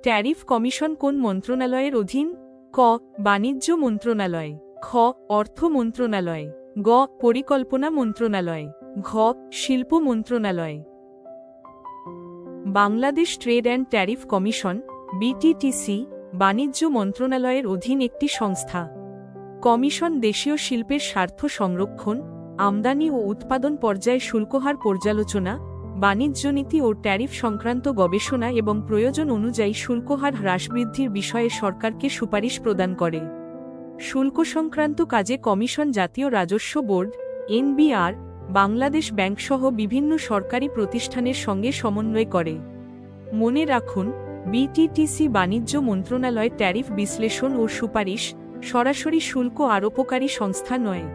Tariff commission কোন মন্ত্রণালয়ের অধীন? ক. বাণিজ্য মন্ত্রণালয়, খ. অর্থ মন্ত্রণালয়, গ. পরিকল্পনা মন্ত্রণালয়, ঘ. শিল্প মন্ত্রণালয়। Bangladesh trade and tariff commission BTTC বাণিজ্য মন্ত্রণালয়ের অধীন একটি সংস্থা। কমিশন দেশীয় শিল্পের স্বার্থ সংরক্ষণ, আমদানি ও উৎপাদন পর্যায়ে শুল্কহার পর্যালোচনা, বাণিজ্য নীতি ও ট্যারিফ সংক্রান্ত গবেষণা এবং প্রয়োজন অনুযায়ী শুল্কহার হ্রাস বৃদ্ধির বিষয়ে সরকারকে সুপারিশ প্রদান করে। শুল্ক সংক্রান্ত কাজে কমিশন জাতীয় রাজস্ব বোর্ড এনবিআর, বাংলাদেশ ব্যাংকসহ বিভিন্ন সরকারি প্রতিষ্ঠানের সঙ্গে সমন্বয় করে। মনে রাখুন, বিটিটিসি বাণিজ্য মন্ত্রণালয় ট্যারিফ বিশ্লেষণ ও সুপারিশ, সরাসরি শুল্ক আরোপকারী সংস্থা নয়।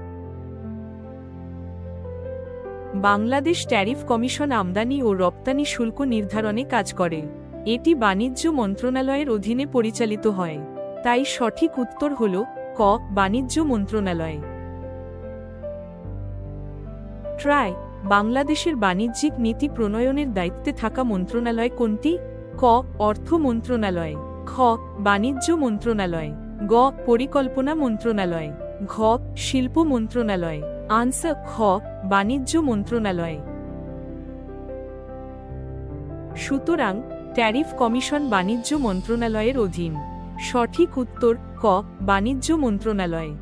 বাংলাদেশ ট্যারিফ কমিশন আমদানি ও রপ্তানি শুল্ক নির্ধারণে কাজ করে। এটি বাণিজ্য মন্ত্রণালয়ের অধীনে পরিচালিত হয়। তাই সঠিক উত্তর হল ক. বাণিজ্য মন্ত্রণালয়। ট্রাই বাংলাদেশের বাণিজ্যিক নীতি প্রণয়নের দায়িত্বে থাকা মন্ত্রণালয় কোনটি? ক. অর্থ মন্ত্রণালয়, খ. বাণিজ্য মন্ত্রণালয়, গ. পরিকল্পনা মন্ত্রণালয়, ঘ. শিল্প মন্ত্রণালয়। আনসার খ. বাণিজ্য মন্ত্রণালয়। সুতরাং ট্যারিফ কমিশন বাণিজ্য মন্ত্রণালয়ের অধীন। সঠিক উত্তর ক. বাণিজ্য মন্ত্রণালয়।